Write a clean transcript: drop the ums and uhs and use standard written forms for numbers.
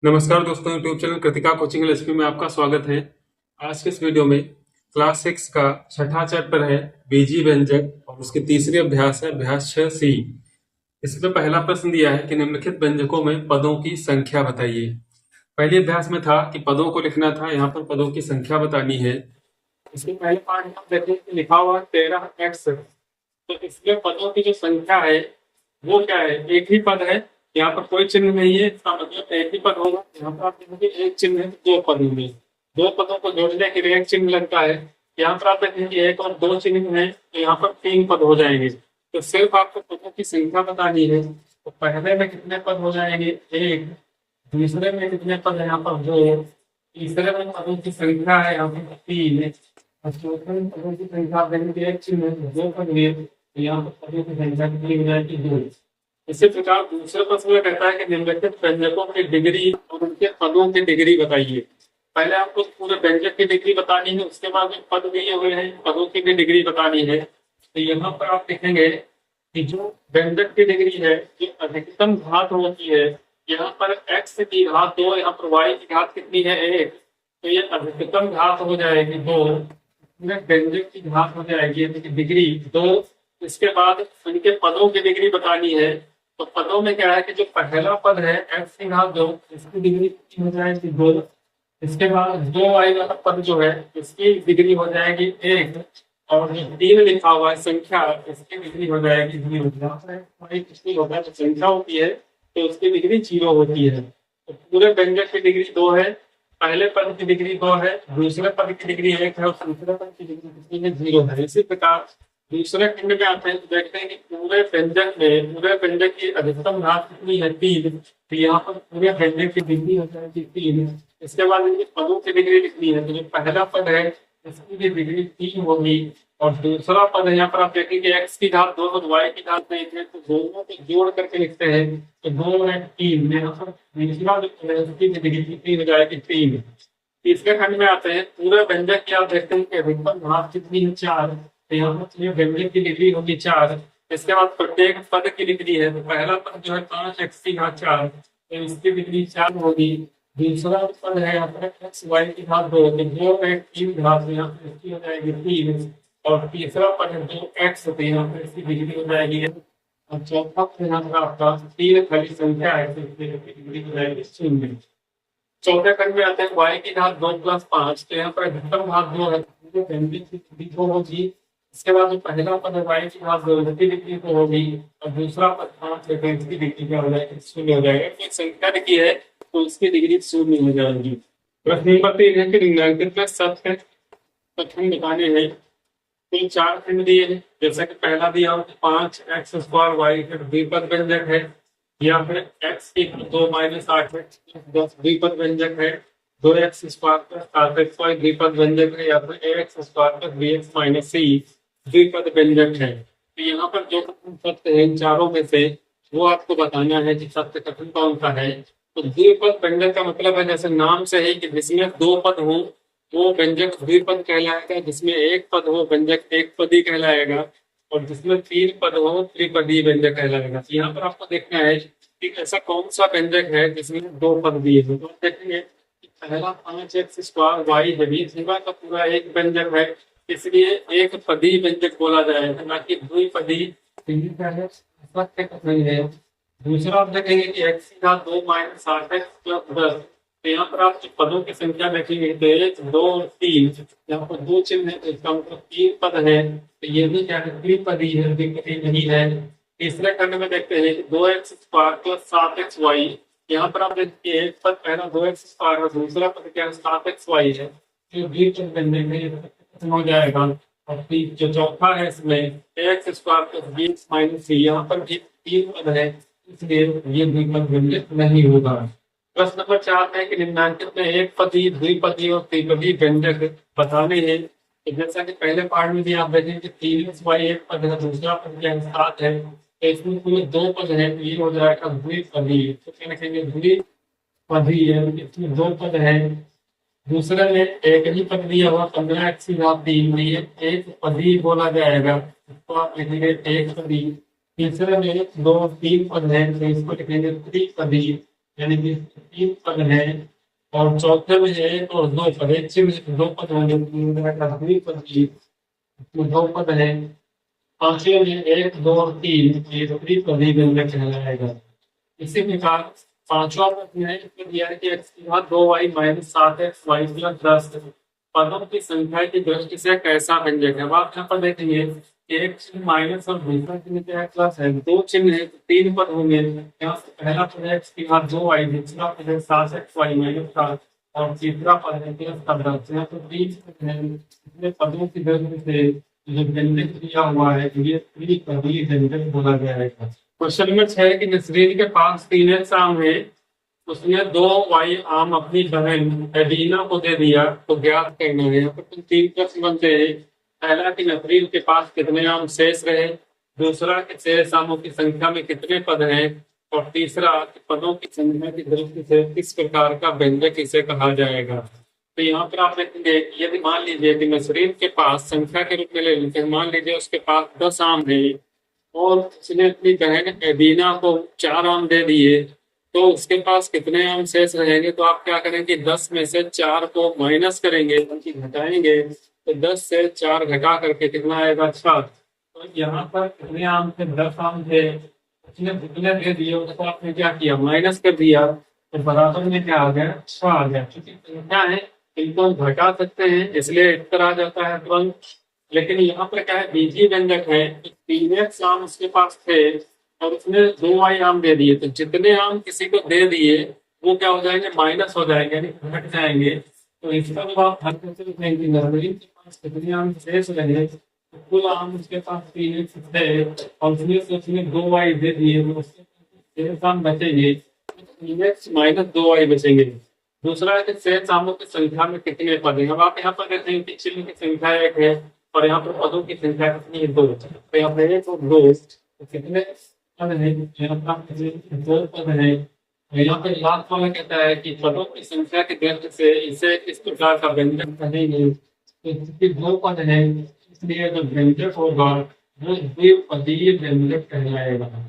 नमस्कार दोस्तों, YouTube channel Kritika coaching recipe में आपका स्वागत है। आज के इस वीडियो में क्लास 6 का छठा चैप्टर है बीजी व्यंजक और उसके तीसरे अभ्यास है अभ्यास 6C। इसमें पहला प्रश्न दिया है कि निम्नलिखित व्यंजकों में पदों की संख्या बताइए। पहले अभ्यास में था कि पदों को लिखना था, यहाँ पर पदों की संख्या बतानी है। इसके पहले पार्ट में हम देखें कि लिखा हुआ 13x, तो इसमें पदों की जो संख्या है वो क्या है, एक ही पद है। यहाँ पर कोई चिन्ह नहीं है, इसका मतलब एक ही पद होगा। यहाँ पर आप देखेंगे एक चिन्ह है, दो पद होंगे। दो पदों को जोड़ने के लिए एक चिन्ह लगता है। यहाँ पर आप देखेंगे एक और दो चिन्ह है, तो यहाँ पर तीन पद हो जाएंगे। तो सिर्फ आपको पदों की संख्या बतानी है। तो पहले में कितने पद हो जाएंगे, एक। दूसरे में कितने पद है, यहाँ पर दो। तीसरे में पदों की संख्या है यहाँ पर तीन। और चौथे में पदों की संख्या देखेंगे एक चिन्ह है, दो पद है, तो यहाँ पर पदों की संख्या कितनी हो जाएगी, दो। इसी प्रकार दूसरे प्रश्न में कहता है कि निम्नलिखित व्यंजकों की डिग्री और उनके पदों की डिग्री बताइए। पहले आपको पूरे व्यंजक की डिग्री बतानी है, उसके बाद जो पद दिए हुए हैं पदों की भी डिग्री बतानी है। तो यहाँ पर आप देखेंगे कि जो व्यंजक की डिग्री है, जो अधिकतम घात होती है, यहाँ पर x की घात दो, यहाँ पर y की घात कितनी है, एक। तो ये अधिकतम घात हो जाएगी दो, व्यंजक की घात हो जाएगी डिग्री दो। इसके बाद उनके पदों की डिग्री बतानी है। तो पदों में क्या है कि जो पहला पद है x की घात दो, इसकी डिग्री कितनी हो जाएगी, दो। इसके बाद दो वाई वाला पद जो है इसकी डिग्री हो जाएगी एक। और जो तीन लिखा हुआ है संख्या, इसकी डिग्री हो जाएगी जीरो। कितनी होता है, तो संख्या होती है तो उसकी डिग्री जीरो होती है। तो पूरे व्यंजक की डिग्री दो है, पहले पद की डिग्री दो है, दूसरे पद की डिग्री एक है और तीसरे पद की डिग्री कितनी है, जीरो है। इसी प्रकार दूसरे खंड में आते हैं तो देखते हैं कि पूरे व्यंजक की अधिकतम घात कितनी है, तीन। तो यहाँ पर पूरे व्यंजक की डिग्री हो जाएगी तीन। इसके बाद इनके पदों की डिग्री कितनी है, तो जो पहला पद है इसकी भी डिग्री तीन होगी। और दूसरा पद है, यहाँ पर आप देखेंगे x की घात दो और y की घात नहीं है, तो दोनों को जोड़ करके लिखते हैं। तो दो और तीन, यहाँ पर दूसरा जो पद है उसकी डिग्री कितनी हो जाएगी, तीन। तीसरे खंड में आते हैं, पूरे व्यंजक की आप देखते हैं कि अधिकतम घात कितनी है, चार। तो यहाँ पर व्यंजक की डिग्री होगी चार। इसके बाद प्रत्येक पद की डिग्री है, तो पहला पद जो है 5x की घात चार, तो इसकी डिग्री चार होगी। दूसरा पद है यहाँ पर x y की घात दो, तो दो में तीन घात, यहाँ पर इसकी हो जाएगी तीन। और तीसरा पद है दो x, तो यहाँ पर इसकी डिग्री हो जाएगी। और चौथा पद यहाँ पर आपका तीन खड़ी संख्या है, तो इसकी डिग्री हो जाएगी शून्य। चौथे खंड में आते हैं y की घात दो प्लस पांच, तो यहाँ पर अधिकतम घात दो है, दो होगी। इसके बाद जो पहला पद है y की घात दो, इसकी डिग्री दो होगी। और दूसरा पद पांच है, तो इसकी डिग्री क्या हो जाएगी, शून्य हो जाएगा। एक संख्या लिखी है तो उसकी डिग्री शून्य हो जाएगी। प्रश्न नंबर 3 है कि निम्नलिखित में सत्य कथन बताने हैं। कुल चार खंड दिए हैं, जैसा कि पहला दिया हो 5x स्क्वायर वाई द्विपद व्यंजक है, या फिर x की दो माइनस 8x प्लस द्विपद व्यंजक है। 2x स्क्वायर प्लस 8xy द्विपद व्यंजक है, या फिर ax square plus bx minus c द्विपद व्यंजक है। तो यहाँ पर जो कथन सत्य है इन चारों में से, वो आपको बताना है कि सत्य कथन कौन सा है। तो द्विपद व्यंजक का मतलब है, जैसे नाम से है कि जिसमें दो पद हों वो व्यंजक द्विपद कहलाएगा, जिसमें एक पद हो व्यंजक एक पदी कहलाएगा, और जिसमें तीन पद हो त्रिपदी व्यंजक कहलाएगा। तो यहाँ पर आपको देखना है कि ऐसा कौन सा व्यंजक है जिसमें दो पद दिए हैं। तो देखेंगे कि पहला 5x स्क्वायर वाई है, भी का पूरा एक व्यंजक है, इसलिए एक पदी व्यंजक बोला जाएगा, ना कि द्विपदी है। दूसरा आप देखेंगे कि x की घात दो माइनस 8x प्लस 10, तो यहाँ पर आप पदों की संख्या देखेंगे तो एक दो और तीन, यहाँ पर दो चिन्ह है, तो इसका मतलब तीन पद है। तो ये भी क्या है, द्विपदी है, द्विपदी नहीं है। तीसरे खंड में देखते हैं 2x स्क्वायर प्लस 7xy, यहाँ पर आप देखिए एक पद पहला 2x स्क्वायर और दूसरा पद क्या है 7xy है, तो द्विपद व्यंजक है, ये हो जाएगा। और जो चौथा है इसमें x square plus bx minus c, यहाँ पर भी तीन पद है, इसलिए ये द्विपद व्यंजक नहीं होगा। प्रश्न नंबर 4 है कि निम्नलिखित में एक पदी द्विपदी और त्रिपदी व्यंजक बताने हैं। तो जैसा कि पहले पार्ट में भी आप देखें कि 3xy एक पद है, दूसरा पद क्या है 7 है, तो इसमें पूरे दो पद है, तो ये हो जाएगा द्विपदी। तो क्या लिखेंगे, द्विपदी है, इसमें दो पद है। दूसरे में एक ही पद दिया हुआ 15x की घात तीन, ये एक पदी बोला जाएगा, इसको आप लिखेंगे एक पदी। तीसरे में दो तीन पद है, तो इसको लिखेंगे त्रिपदी। यानी कि 3 पद है, और चौथे में 1 और 2 पद, एक चिन्ह से 2 पद होंगे, द्विपद की 2 पद है। पांचवें में 1, 2 और 3, ये त्रिपदी व्यंजक कहलाएगा। इसी प्रकार पांचवा प्रश्न है, इसमें दिया है कि x की घात 2y minus 7x y plus 10 पदों की संख्या की दृष्टि से कैसा व्यंजक है। अब आप यहाँ पर देखेंगे एक चिन्ह माइनस और दूसरा चिन्ह क्या है, प्लस है। दो चिन्ह है तो 3 पद होंगे। यहाँ से पहला पद है x की घात 2y, दूसरा पद है 7x y माइनस 7 और तीसरा पद है प्लस 15। यहाँ तो 3 पद है, इसमें पदों की दृष्टि से जो व्यंजक दिया हुआ है ये त्रिपदी व्यंजक बोला गया है। क्वेश्चन में 6 कि नसरीन के पास 3 आम है, उसने 2y आम अपनी बहन एडीना को दे दिया, तो ज्ञात करना है। यहाँ पर 3 प्रश्न बनते हैं। पहला कि नसरीन के पास कितने आम शेष रहे, दूसरा कि शेष आमों की संख्या में कितने पद हैं, और तीसरा कि पदों की संख्या की दृष्टि से किस प्रकार का व्यंजक इसे कहा जाएगा। तो यहाँ पर आप देखेंगे यदि मान लीजिए कि नसरीन के पास संख्या के रूप में ले लेते हैं, मान लीजिए उसके पास 10 आम है और उसने अपनी बहन एडीना को 4 आम दे दिए, तो उसके पास कितने आम शेष रहेंगे। तो आप क्या करेंगे, 10 में से 4 को माइनस करेंगे, उनकी घटाएंगे, तो 10 से 4 घटा करके कितना आएगा, 6। तो यहाँ पर कितने आम थे, 10 आम थे, उसने जितने दे दिए उसको आपने क्या किया, माइनस कर दिया, तो बराबर में क्या आ गया, 6 आ गया। क्योंकि संख्या है इनको हम घटा सकते हैं, इसलिए उत्तर आ जाता है तुरंत। लेकिन यहाँ पर क्या है, बीजीय व्यंजक है, 3x आम उसके पास थे और उसने 2y आम दे दिए, तो जितने आम किसी को दे दिए वो क्या हो जाएंगे, माइनस हो जाएंगे, यानी घट जाएंगे। तो इसका जब आप हर कैसे लिखेंगे, नसरीन के पास कितने आम शेष रहे, तो कुल आम उसके पास 3x थे और उसने से उसने 2y दे दिए, तो उसके शेष आम बचेंगे, 3x माइनस 2y बचेंगे। दूसरा है कि शेष आमों की संख्या में कितने पद हैं। अब आप यहाँ पर देखते हैं कि चिन्ह की संख्या 1 है और यहाँ पर पदों की संख्या कितनी है, 2। तो यहाँ पर 1 और 2, तो कितने पद है, यहाँ पर 2 पद है। यहाँ पर लास्ट वाला कहता है कि पदों की संख्या की दृष्टि से इसे इस प्रकार का व्यंजक कहेंगे। तो चूंकि 2 पद है इसलिए जो व्यंजक होगा वो द्विपदीय व्यंजक कहलाएगा।